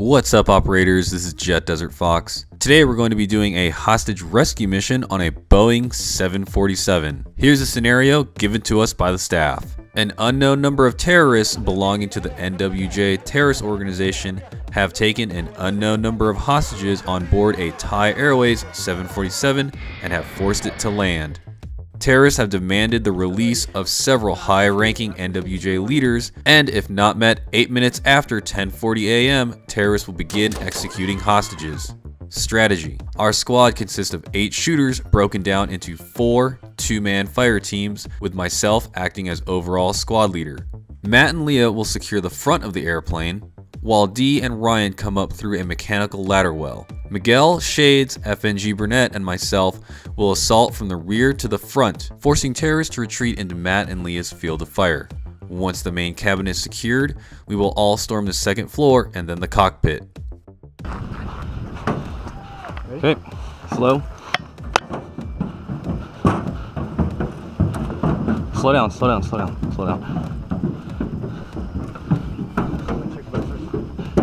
What's up, operators? This is DesertFox. Today we're going to be doing a hostage rescue mission on a Boeing 747. Here's a scenario given to us by the staff. An unknown number of terrorists belonging to the NWJ terrorist organization have taken an unknown number of hostages on board a Thai Airways 747 and have forced it to land. Terrorists have demanded the release of several high-ranking NWJ leaders, and if not met 8 minutes after 10:40 a.m., terrorists will begin executing hostages. Strategy. Our squad consists of 8 shooters broken down into 4 two-man fire teams, with myself acting as overall squad leader. Matt and Leah will secure the front of the airplane, while Dee and Ryan come up through a mechanical ladder well. Miguel, Shades, FNG Burnett, and myself will assault from the rear to the front, forcing terrorists to retreat into Matt and Leah's field of fire. Once the main cabin is secured, we will all storm the second floor and then the cockpit. Okay, slow. Slow down, slow down, slow down, slow down.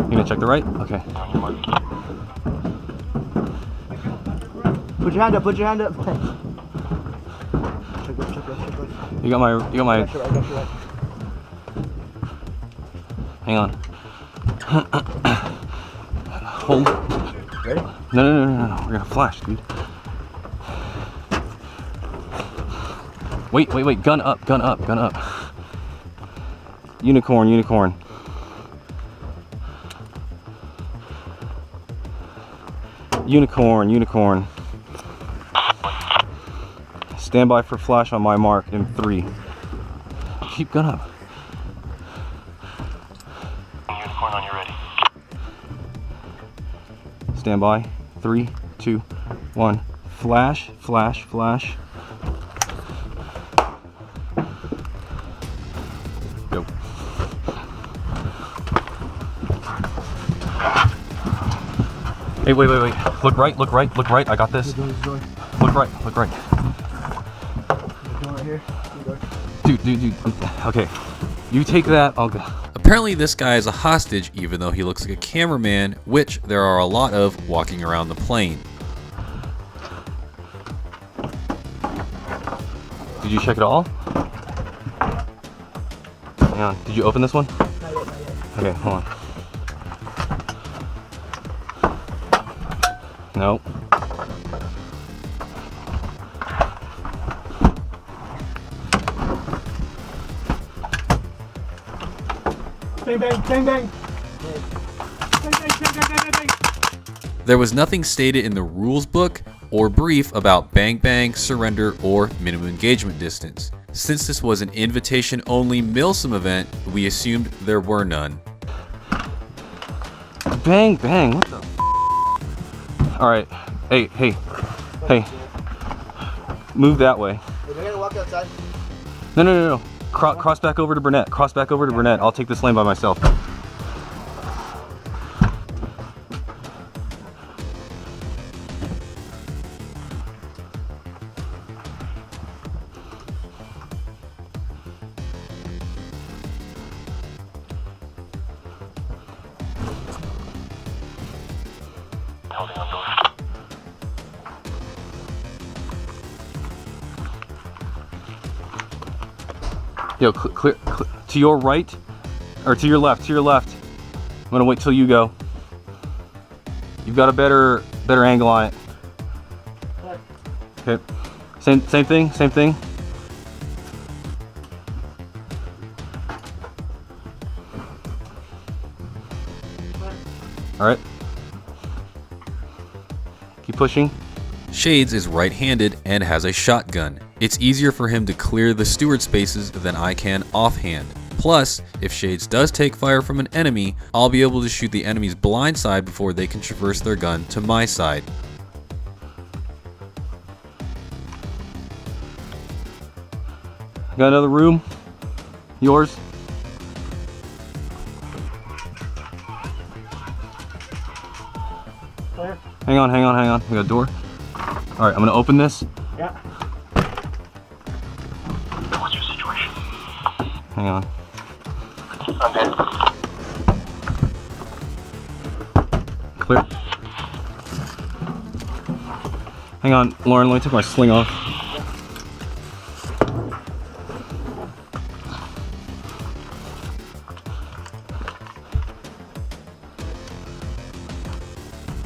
You gonna check the right? Okay. Put your hand up, put your hand up. Check You got my, I got you right. hang on. Hold. Ready? No. We're gonna flash, dude. Wait. Gun up. Unicorn. Unicorn. Stand by for flash on my mark in 3. Keep gun up. Unicorn on you ready. Stand by. 3, 2, 1. Flash. Go. Hey, wait. Look right. I got this. Look right. Right here. Dude. Okay. You take that, I'll go. Apparently this guy is a hostage, even though he looks like a cameraman, which there are a lot of walking around the plane. Did you check it all? Hang on. Did you open this one? Not yet. Okay, hold on. No. Bang. There was nothing stated in the rules book or brief about bang, surrender, or minimum engagement distance. Since this was an invitation-only MILSIM event, we assumed there were none. Bang, what the Alright, hey. Move that way. We're gonna walk outside. No. Cross back over to Burnett. I'll take this lane by myself. Holding on door. Yo, clear to your right, or to your left. I'm gonna wait till you go. You've got a better angle on it. Okay. Same thing. All right. Keep pushing. Shades is right-handed and has a shotgun. It's easier for him to clear the steward spaces than I can offhand. Plus, if Shades does take fire from an enemy, I'll be able to shoot the enemy's blind side before they can traverse their gun to my side. Got another room. Yours. Clear. Hang on. We got a door. All right, I'm gonna open this. Yeah. What's your situation? Hang on. I'm dead. Hang on, Lauren, let me take my sling off.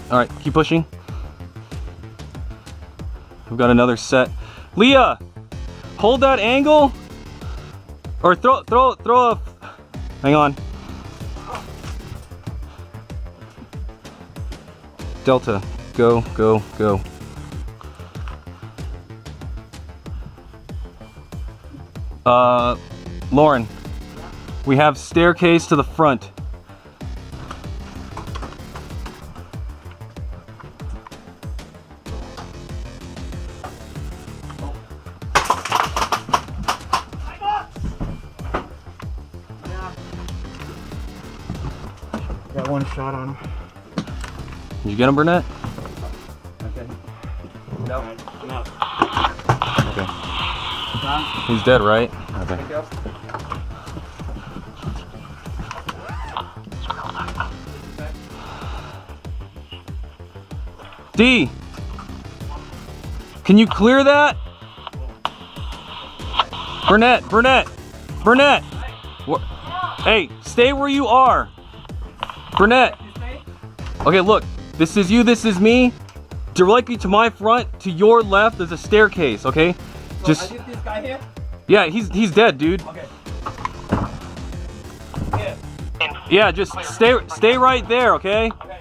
All right, keep pushing. We've got another set. Leah, hold that angle, or throw a. Hang on. Delta, go, go, go. Lauren, we have staircase to the front. Got one shot on him. Did you get him, Burnett? Okay. No. No. Okay. He's dead, right? Okay. D, can you clear that? Burnett, Burnett, Burnett. Hey, stay where you are. Burnett. Okay, look, this is you, this is me. Directly to my front, to your left, there's a staircase, okay? So Just, I get this guy here? yeah, he's dead, dude. Okay. Yeah, just stay right there, okay? Okay.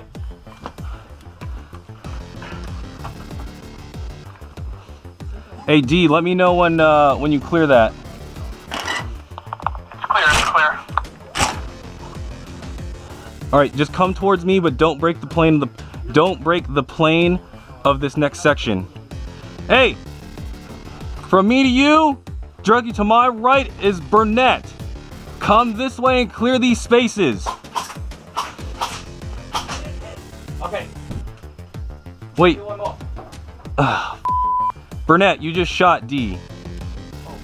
Hey D, let me know when you clear that. It's clear, it's clear. All right, just come towards me, but don't break the plane. Don't break the plane of this next section. Hey, from me to you, directly to my right is Burnett. Come this way and clear these spaces. Okay. Wait, Do one more. Burnett, you just shot D.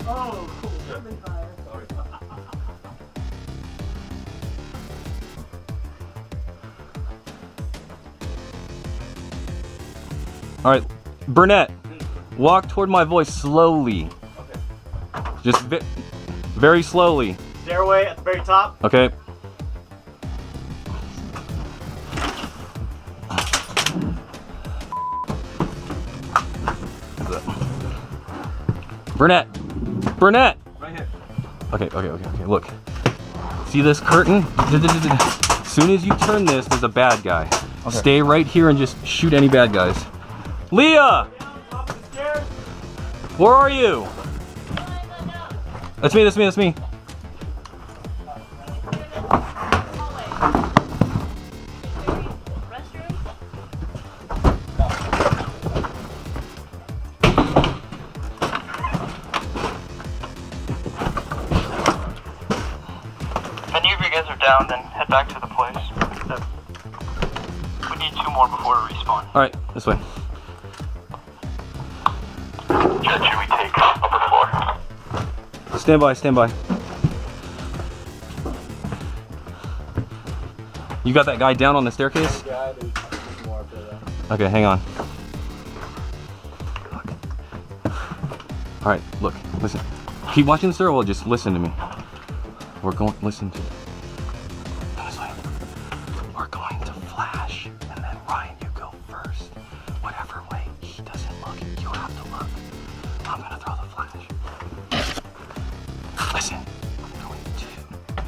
Oh, cool. Sorry. All right, Burnett, walk toward my voice slowly. Okay. Just very slowly. Stairway at the very top. Okay. Burnett! Burnett! Right here. Okay, look. See this curtain? As soon as you turn this, there's a bad guy. Okay. Stay right here and just shoot any bad guys. Leah! Top of the stairs. Where are you? That's me. If any of you guys are down, then head back to the place. We need 2 more before we respawn. All right, this way. Jet, should we take upper floor? Stand by. You got that guy down on the staircase? Yeah, there's more up there. Okay, hang on. All right, look, listen. Keep watching the stairwell, just listen to me. We're going, listen to me. This way. We're going to flash, and then Ryan, you go first. Whatever way he doesn't look, you have to look. I'm gonna throw the flash. Listen, I'm going to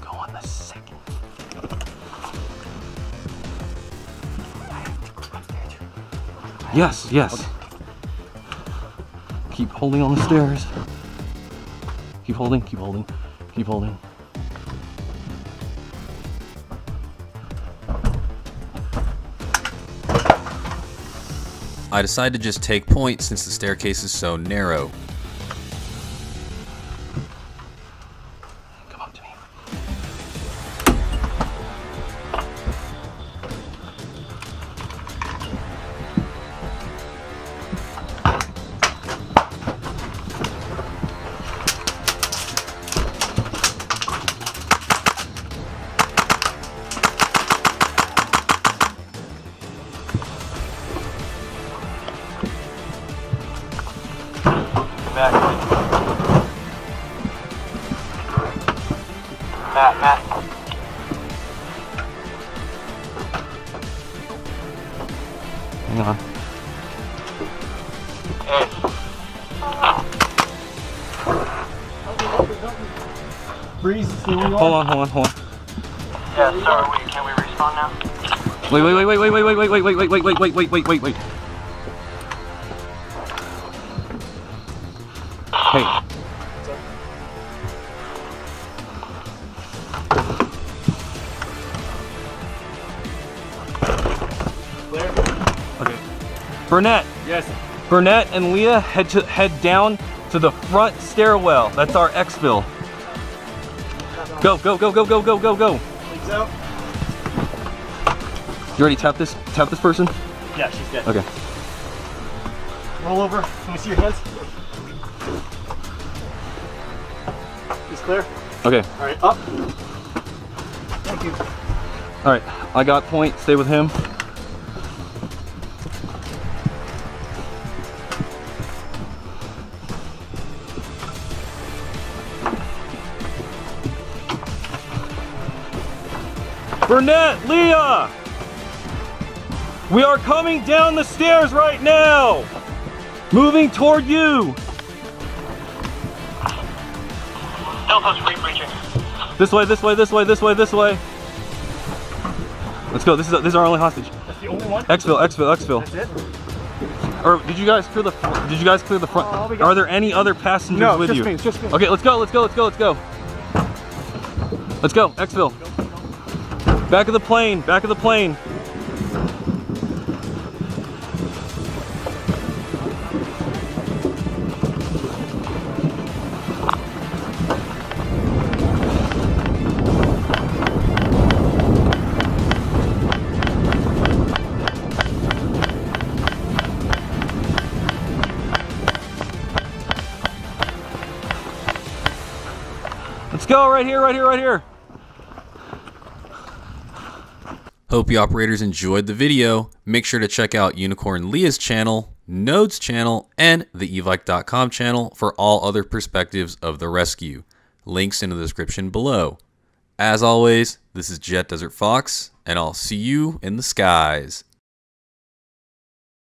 go on the second. Yes. Okay. Keep holding on the stairs. Keep holding. I decided to just take point since the staircase is so narrow. Come up to me. Freeze. See where you Hold are. on. Yeah, sir, can we respawn now? Wait. Hey. Clear? Okay. Burnett. Yes. Burnett and Leah head down to the front stairwell. That's our exfil. Go. Legs out. You already tap this person? Yeah, she's dead. Okay. Roll over. Can we see your hands? He's clear. Okay. All right, up. Thank you. All right. I got point. Stay with him. Burnett, Leah! We are coming down the stairs right now! Moving toward you! Delta's re-breaching. This way. Let's go. This is our only hostage. That's the only one? Exfil. That's it? Or did you guys clear the front? we got- Are there any other passengers No, with just you? me, just me. Okay, let's go. Let's go. Exfil. Back of the plane. Let's go right here. Hope you operators enjoyed the video. Make sure to check out Unicorn Leah's channel, Node's channel, and the evike.com channel for all other perspectives of the rescue. Links in the description below. As always, this is DesertFox, and I'll see you in the skies.